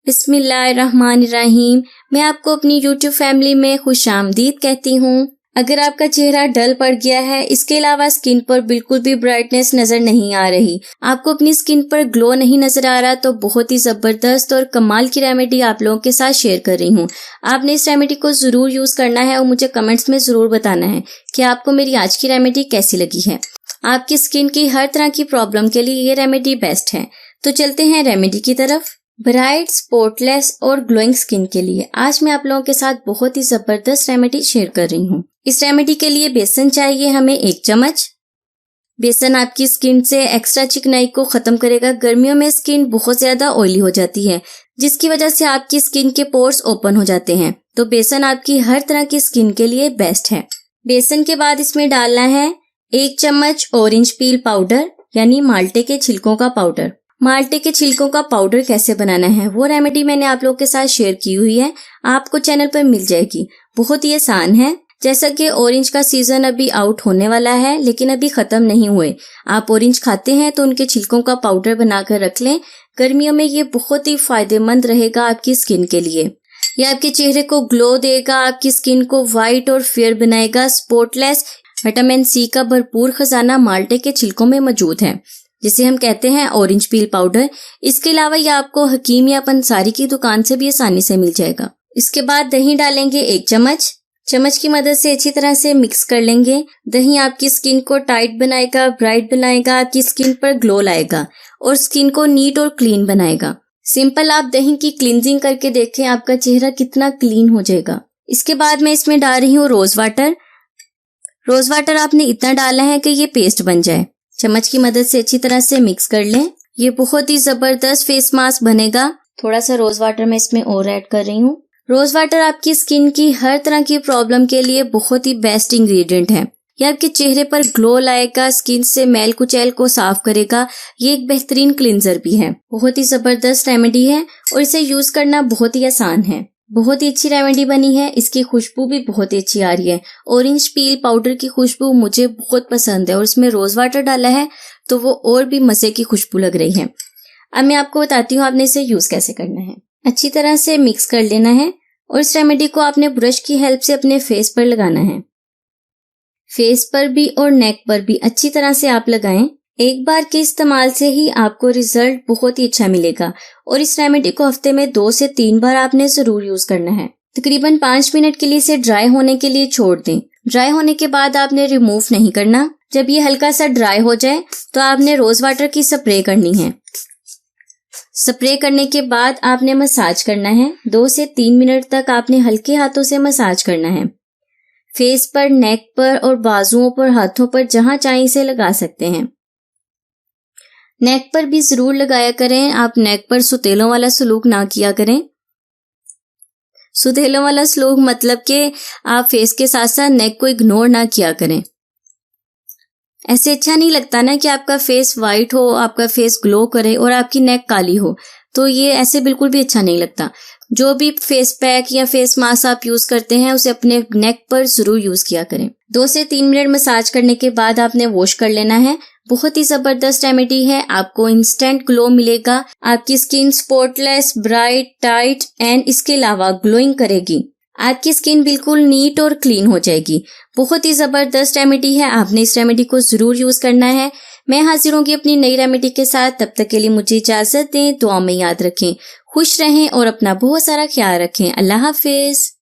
बिस्मिल्लाहिर्रहमानिर्रहीम। मैं आपको अपनी YouTube फैमिली में खुशामदीद कहती हूँ। अगर आपका चेहरा डल पड़ गया है, इसके अलावा स्किन पर बिल्कुल भी ब्राइटनेस नजर नहीं आ रही, आपको अपनी स्किन पर ग्लो नहीं नजर आ रहा, तो बहुत ही जबरदस्त और कमाल की रेमेडी आप लोगों के साथ शेयर कर रही हूँ। आपने इस रेमेडी को जरूर यूज करना है और मुझे कमेंट्स में जरूर बताना है कि आपको मेरी आज की रेमेडी कैसी लगी है। आपकी स्किन की हर तरह की प्रॉब्लम के लिए ये रेमेडी बेस्ट है। तो चलते हैं रेमेडी की तरफ। ब्राइट, स्पॉटलेस और ग्लोइंग स्किन के लिए आज मैं आप लोगों के साथ बहुत ही जबरदस्त रेमेडी शेयर कर रही हूँ। इस रेमेडी के लिए बेसन चाहिए हमें 1 चम्मच। बेसन आपकी स्किन से एक्स्ट्रा चिकनाई को खत्म करेगा। गर्मियों में स्किन बहुत ज्यादा ऑयली हो जाती है, जिसकी वजह से आपकी स्किन के पोर्स ओपन हो जाते हैं, तो बेसन आपकी हर तरह की स्किन के लिए बेस्ट है। बेसन के बाद इसमें डालना है 1 चम्मच ऑरेंज पील पाउडर, यानी माल्टे के छिलकों का पाउडर। माल्टे के छिलकों का पाउडर कैसे बनाना है वो रेमेडी मैंने आप लोगों के साथ शेयर की हुई है, आपको चैनल पर मिल जाएगी। बहुत ही आसान है। जैसा कि ऑरेंज का सीजन अभी आउट होने वाला है, लेकिन अभी खत्म नहीं हुए। आप ऑरेंज खाते हैं तो उनके छिलकों का पाउडर बनाकर रख लें। गर्मियों में ये बहुत ही फायदेमंद रहेगा आपकी स्किन के लिए। ये आपके चेहरे को ग्लो देगा, आपकी स्किन को व्हाइट और फेयर बनाएगा। स्पॉटलेस, विटामिन सी का भरपूर खजाना माल्टे के छिलकों में मौजूद है, जिसे हम कहते हैं ऑरेंज पील पाउडर। इसके अलावा ये आपको हकीम या पंसारी की दुकान से भी आसानी से मिल जाएगा। इसके बाद दही डालेंगे 1 चम्मच। चम्मच की मदद से अच्छी तरह से मिक्स कर लेंगे। दही आपकी स्किन को टाइट बनाएगा, ब्राइट बनाएगा, आपकी स्किन पर ग्लो लाएगा और स्किन को नीट और क्लीन बनाएगा। सिंपल आप दही की क्लींजिंग करके देखें, आपका चेहरा कितना क्लीन हो जाएगा। इसके बाद मैं इसमें डाल रही हूँ रोज वाटर। रोज वाटर आपने इतना डालना है कि ये पेस्ट बन जाए। चम्मच की मदद से अच्छी तरह से मिक्स कर लें। ये बहुत ही जबरदस्त फेस मास्क बनेगा। थोड़ा सा रोज वाटर मैं इसमें और ऐड कर रही हूँ। रोज वाटर आपकी स्किन की हर तरह की प्रॉब्लम के लिए बहुत ही बेस्ट इंग्रेडिएंट है। ये आपके चेहरे पर ग्लो लाएगा, स्किन से मैल कुचैल को साफ करेगा। ये एक बेहतरीन क्लींजर भी है। बहुत ही जबरदस्त रेमेडी है और इसे यूज करना बहुत ही आसान है। बहुत ही अच्छी रेमेडी बनी है। इसकी खुशबू भी बहुत ही अच्छी आ रही है। ऑरेंज पील पाउडर की खुशबू मुझे बहुत पसंद है और इसमें रोज वाटर डाला है तो वो और भी मजे की खुशबू लग रही है। अब मैं आपको बताती हूँ आपने इसे यूज कैसे करना है। अच्छी तरह से मिक्स कर लेना है और इस रेमेडी को आपने ब्रश की हेल्प से अपने फेस पर लगाना है। फेस पर भी और नेक पर भी अच्छी तरह से आप लगाएं। एक बार के इस्तेमाल से ही आपको रिजल्ट बहुत ही अच्छा मिलेगा और इस रेमेडी को हफ्ते में 2 से 3 बार आपने जरूर यूज करना है। तकरीबन 5 मिनट के लिए इसे ड्राई होने के लिए छोड़ दें। ड्राई होने के बाद आपने रिमूव नहीं करना। जब ये हल्का सा ड्राई हो जाए तो आपने रोज वाटर की स्प्रे करनी है। स्प्रे करने के बाद आपने मसाज करना है। 2 से 3 मिनट तक आपने हल्के हाथों से मसाज करना है। फेस पर, नेक पर और बाजुओं पर, हाथों पर, जहां चाहे इसे लगा सकते हैं। नेक पर भी जरूर लगाया करें। आप नेक पर सुतेलों वाला सलूक ना किया करें। सुतेलों वाला सलूक मतलब कि आप फेस के साथ साथ नेक को इग्नोर ना किया करें। ऐसे अच्छा नहीं लगता ना कि आपका फेस वाइट हो, आपका फेस ग्लो करे और आपकी नेक काली हो, तो ये ऐसे बिल्कुल भी अच्छा नहीं लगता। जो भी फेस पैक या फेस मास्क आप यूज करते हैं उसे अपने नेक पर जरूर यूज किया करें। 2 से 3 मिनट मसाज करने के बाद आपने वॉश कर लेना है। बहुत ही जबरदस्त रेमेडी है। आपको इंस्टेंट ग्लो मिलेगा। आपकी skin spotless, bright, tight and इसके अलावा ग्लोइंग करेगी। आपकी स्किन बिल्कुल नीट और क्लीन हो जाएगी। बहुत ही जबरदस्त रेमेडी है। आपने इस रेमेडी को जरूर यूज करना है। मैं हाजिर होंगी अपनी नई रेमेडी के साथ। तब तक के लिए मुझे इजाजत दें। दुआ में याद रखें, खुश रहें और अपना बहुत सारा ख्याल रखें। अल्लाह हाफिज।